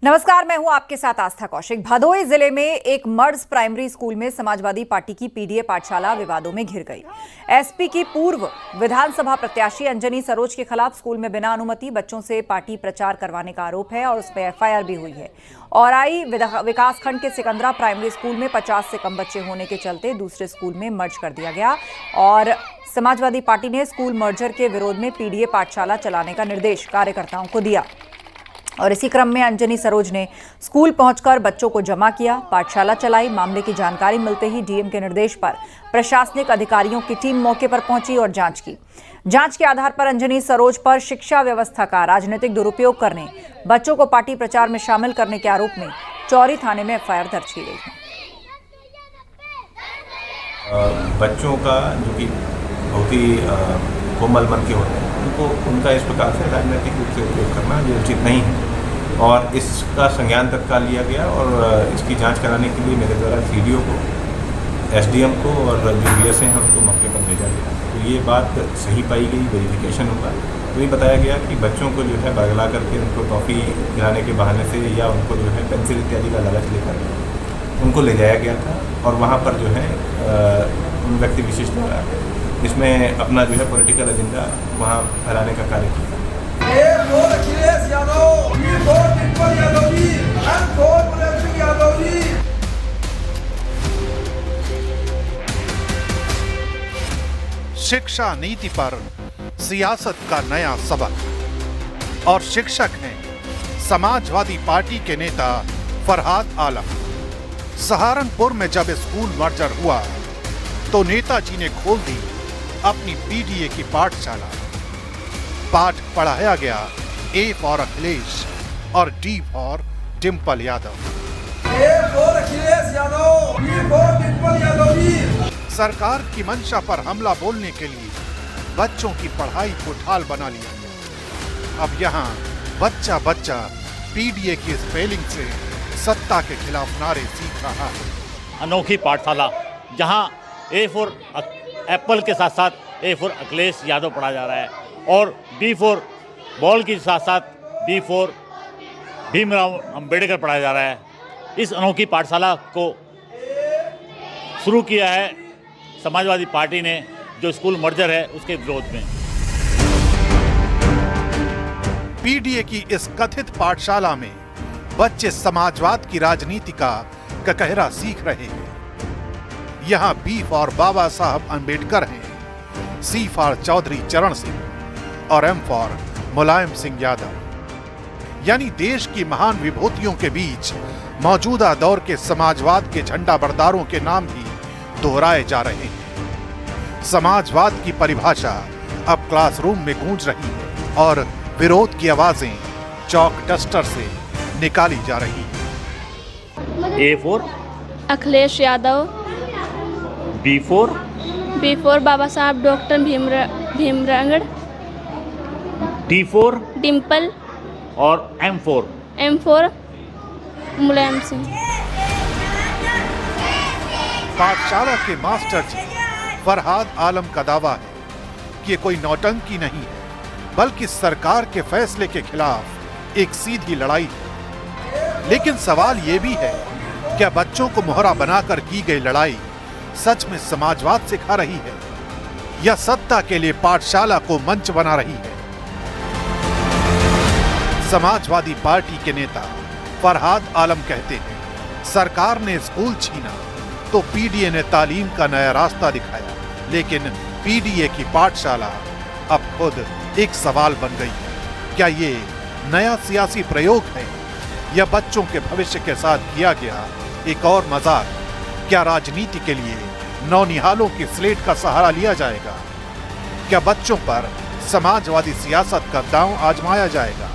नमस्कार, मैं हूं आपके साथ आस्था कौशिक। भदोही जिले में एक मर्ज प्राइमरी स्कूल में समाजवादी पार्टी की पीडीए पाठशाला विवादों में घिर गई। एसपी की पूर्व विधानसभा प्रत्याशी अंजनी सरोज के खिलाफ स्कूल में बिना अनुमति बच्चों से पार्टी प्रचार करवाने का आरोप है और उस पर एफआईआर भी हुई है। औराई विकासखंड के सिकंदरा प्राइमरी स्कूल में 50 से कम बच्चे होने के चलते दूसरे स्कूल में मर्ज कर दिया गया और समाजवादी पार्टी ने स्कूल मर्जर के विरोध में पीडीए पाठशाला चलाने का निर्देश कार्यकर्ताओं को दिया और इसी क्रम में अंजनी सरोज ने स्कूल पहुंचकर बच्चों को जमा किया, पाठशाला चलाई। मामले की जानकारी मिलते ही डीएम के निर्देश पर प्रशासनिक अधिकारियों की टीम मौके पर पहुंची और जांच की। जांच के आधार पर अंजनी सरोज पर शिक्षा व्यवस्था का राजनीतिक दुरुपयोग करने, बच्चों को पार्टी प्रचार में शामिल करने के आरोप में चौरी थाने में एफआईआर दर्ज की गई है। बच्चों का जो कि बहुत ही कोमल मन के होते हैं, उनको उनका इस प्रकार से राजनीतिक रूप से उपयोग करना ये उचित नहीं है और इसका संज्ञान तत्काल लिया गया और इसकी जांच कराने के लिए मेरे द्वारा सीडीओ को, एसडीएम को और जो बीएस हैं उनको मौके पर भेजा गया। तो ये बात सही पाई गई, वेरिफिकेशन होगा। तो ये बताया गया कि बच्चों को जो है बरगला करके उनको टॉफ़ी खिलाने के बहाने से या उनको जो है पेंसिल इत्यादि का लालच लेकर उनको ले जाया गया था और वहाँ पर जो है उन व्यक्ति विशिष्ट द्वारा इसमें अपना जो है पॉलिटिकल एजेंडा वहाँ फैलाने का कार्य किया। शिक्षा नीति पर सियासत का नया सबक और शिक्षक हैं समाजवादी पार्टी के नेता फरहाद आलम। सहारनपुर में जब स्कूल मर्जर हुआ तो नेताजी ने खोल दी अपनी पीडीए की पाठशाला। पाठ पढ़ाया गया ए फॉर अखिलेश और डी फॉर डिम्पल यादव। सरकार की मंशा पर हमला बोलने के लिए बच्चों की पढ़ाई को ढाल बना लिया गया। अब यहाँ बच्चा बच्चा पीडीए की स्पेलिंग से सत्ता के खिलाफ नारे सीख रहा है। अनोखी पाठशाला जहाँ ए फॉर एप्पल के साथ साथ ए फॉर अखिलेश यादव पढ़ा जा रहा है और बी फॉर बॉल के साथ साथ बी फॉर भीमराव अंबेडकर पढ़ाया जा रहा है। इस अनोखी पाठशाला को शुरू किया है समाजवादी पार्टी ने, जो स्कूल मर्जर है उसके विरोध में। पीडीए की इस कथित पाठशाला में बच्चे समाजवाद की राजनीति का ककहरा सीख रहे हैं। यहाँ बी फॉर बाबा साहब अंबेडकर हैं, सी फॉर चौधरी चरण सिंह और एम फॉर मुलायम सिंह यादव। यानी देश की महान विभूतियों के बीच मौजूदा दौर के समाजवाद के झंडा बरदारों के नाम भी दोहराए जा रहे हैं। समाजवाद की परिभाषा अब क्लासरूम में गूंज रही है और विरोध की आवाजें चौक डस्टर से निकाली जा रही है। A for Akhilesh Yadav, B for Baba Saheb doctor Bhimrao, D for Dimple और एम फॉर मुलायम सिंह। पाठशाला के मास्टर जी फरहाद आलम का दावा है कि ये कोई नौटंकी नहीं है, बल्कि सरकार के फैसले के खिलाफ एक सीधी लड़ाई है। लेकिन सवाल ये भी है, क्या बच्चों को मोहरा बनाकर की गई लड़ाई सच में समाजवाद सिखा रही है या सत्ता के लिए पाठशाला को मंच बना रही है? समाजवादी पार्टी के नेता फरहाद आलम कहते हैं, सरकार ने स्कूल छीना तो पीडीए ने तालीम का नया रास्ता दिखाया, लेकिन पीडीए की पाठशाला अब खुद एक सवाल बन गई है। क्या ये नया सियासी प्रयोग है या बच्चों के भविष्य के साथ किया गया एक और मजाक? क्या राजनीति के लिए नौनिहालों की स्लेट का सहारा लिया जाएगा? क्या बच्चों पर समाजवादी सियासत का दांव आजमाया जाएगा?